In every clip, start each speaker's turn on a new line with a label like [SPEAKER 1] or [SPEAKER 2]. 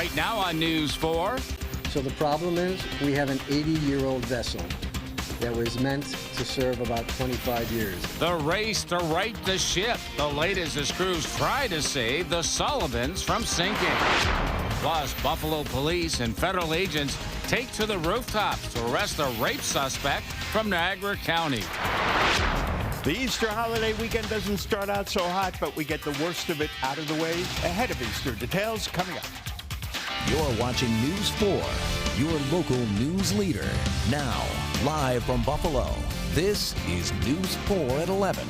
[SPEAKER 1] Right now on News 4.
[SPEAKER 2] So the problem is we have an 80-year-old vessel that was meant to serve about 25 years.
[SPEAKER 1] The race to right the ship. The latest as crews try to save the Sullivans from sinking. Plus, Buffalo police and federal agents take to the rooftops to arrest a rape suspect from Niagara County.
[SPEAKER 3] The Easter holiday weekend doesn't start out so hot, but we get the worst of it out of the way ahead of Easter. Details coming up.
[SPEAKER 4] You're watching News 4, your local news leader. Now, live from Buffalo, this is News 4 at 11.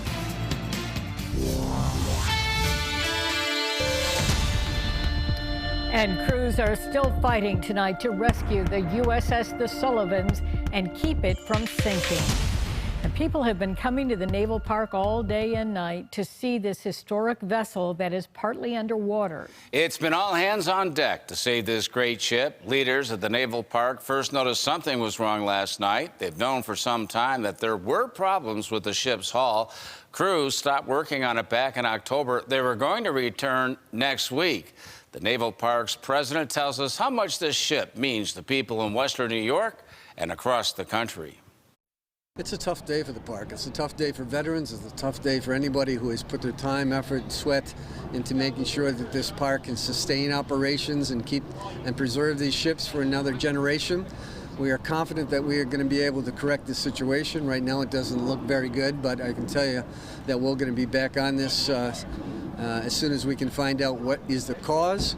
[SPEAKER 5] And crews are still fighting tonight to rescue the USS The Sullivans and keep it from sinking. And people have been coming to the Naval Park all day and night to see this historic vessel that is partly underwater.
[SPEAKER 1] It's been all hands on deck to save this great ship. Leaders at the Naval Park first noticed something was wrong last night. They've known for some time that there were problems with the ship's hull. Crews stopped working on it back in October. They were going to return next week. The Naval Park's president tells us how much this ship means to people in Western New York and across the country.
[SPEAKER 2] It's a tough day for the park. It's a tough day for veterans. It's a tough day for anybody who has put their time, effort, and sweat into making sure that this park can sustain operations and keep and preserve these ships for another generation. We are confident that we are going to be able to correct this situation. Right now it doesn't look very good, but I can tell you that we're going to be back on this as soon as we can find out what is the cause.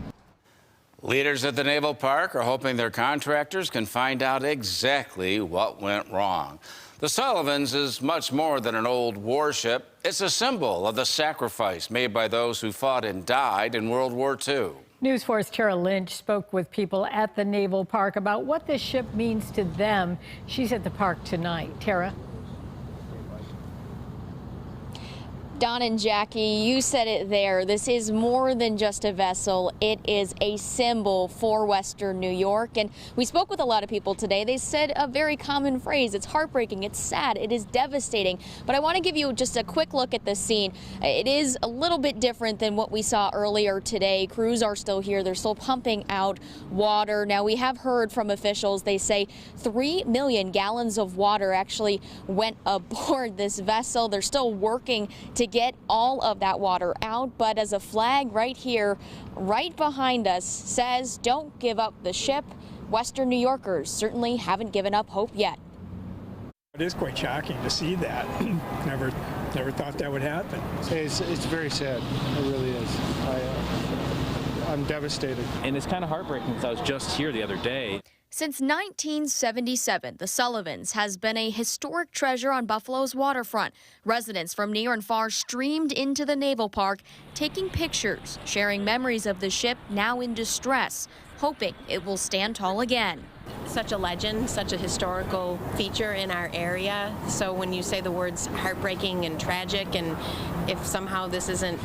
[SPEAKER 1] Leaders at the Naval Park are hoping their contractors can find out exactly what went wrong. The Sullivans is much more than an old warship. It's a symbol of the sacrifice made by those who fought and died in World War II.
[SPEAKER 5] News 4's LYNCH spoke with people at the Naval Park about what this ship means to them. She's at the park tonight. Tara?
[SPEAKER 6] Don and Jackie, you said it there. This is more than just a vessel. It is a symbol for Western New York. And we spoke with a lot of people today. They said a very common phrase. It's heartbreaking. It's sad. It is devastating. But I want to give you just a quick look at the scene. It is a little bit different than what we saw earlier today. Crews are still here. They're still pumping out water. Now, we have heard from officials. They say 3 million gallons of water actually went aboard this vessel. They're still working to get all of that water out, but as a flag right here, right behind us, says don't give up the ship, Western New Yorkers certainly haven't given up hope yet.
[SPEAKER 7] It is quite shocking to see that. Never thought that would happen.
[SPEAKER 8] It's very sad. It really is. I'm devastated.
[SPEAKER 9] And it's kind of heartbreaking because I was just here the other day.
[SPEAKER 6] Since 1977, the Sullivans has been a historic treasure on Buffalo's waterfront. Residents from near and far streamed into the Naval Park, taking pictures, sharing memories of the ship now in distress, hoping it will stand tall again.
[SPEAKER 10] Such a legend, such a historical feature in our area. So when you say the words heartbreaking and tragic, and if somehow this isn't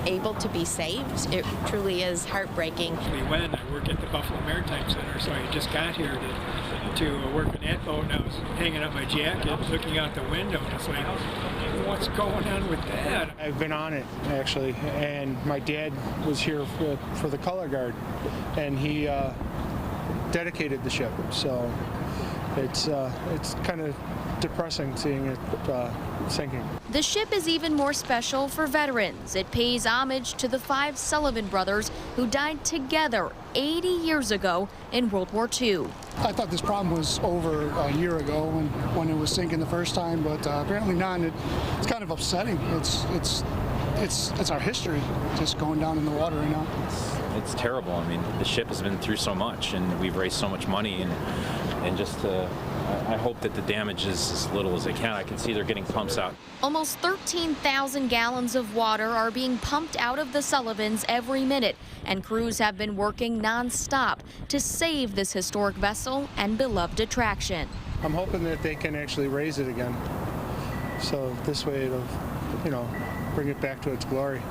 [SPEAKER 10] able to be saved, it truly is heartbreaking.
[SPEAKER 7] When I work at the Buffalo Maritime Center, so I just got here to work on that boat, and I was hanging up my jacket, looking out the window, and it's like, what's going on with that?
[SPEAKER 8] I've been on it, actually, and my dad was here for the color guard, and he dedicated the ship, so it's kind of depressing seeing it sinking.
[SPEAKER 6] The ship is even more special for veterans. It pays homage to the 5 Sullivan brothers who died together 80 years ago in World War II.
[SPEAKER 11] I thought this problem was over a year ago when it was sinking the first time, but apparently not. It's kind of upsetting. It's our history just going down in the water right now.
[SPEAKER 9] It's terrible. I mean, the ship has been through so much, and we've raised so much money, and just I hope that the damage is as little as it can. I can see they're getting pumps out.
[SPEAKER 6] Almost 13,000 gallons of water are being pumped out of the Sullivans every minute, and crews have been working nonstop to save this historic vessel and beloved attraction.
[SPEAKER 8] I'm hoping that they can actually raise it again, so this way it'll, bring it back to its glory.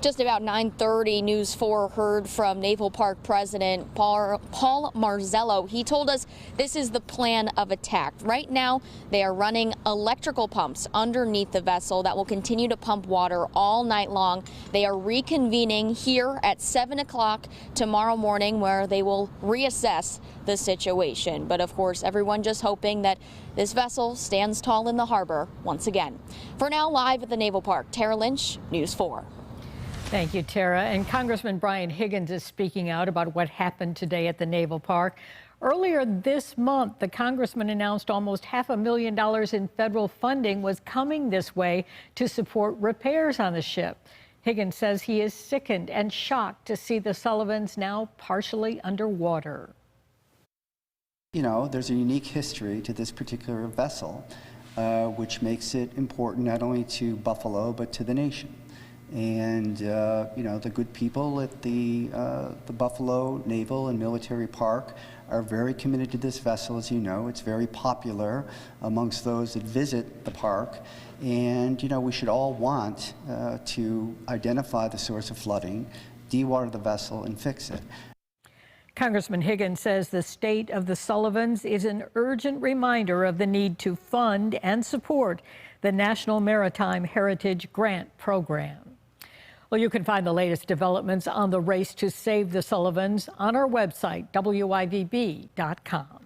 [SPEAKER 6] Just about 9:30, News 4 heard from Naval Park President Paul Marzello. He told us this is the plan of attack. Right now, they are running electrical pumps underneath the vessel that will continue to pump water all night long. They are reconvening here at 7 o'clock tomorrow morning, where they will reassess the situation. But of course, everyone just hoping that this vessel stands tall in the harbor once again. For now, live at the Naval Park, Tara Lynch, News 4.
[SPEAKER 5] Thank you, Tara. And Congressman Brian Higgins is speaking out about what happened today at the Naval Park. Earlier this month, the congressman announced almost $500,000 in federal funding was coming this way to support repairs on the ship. Higgins says he is sickened and shocked to see the Sullivans now partially underwater.
[SPEAKER 12] You know, there's a unique history to this particular vessel, which makes it important not only to Buffalo, but to the nation. And, you know, the good people at the Buffalo Naval and Military Park are very committed to this vessel, as you know. It's very popular amongst those that visit the park. And, you know, we should all want to identify the source of flooding, dewater the vessel, and fix it.
[SPEAKER 5] Congressman Higgins says the state of the Sullivans is an urgent reminder of the need to fund and support the National Maritime Heritage Grant Program. Well, you can find the latest developments on the race to save the Sullivans on our website, WIVB.com.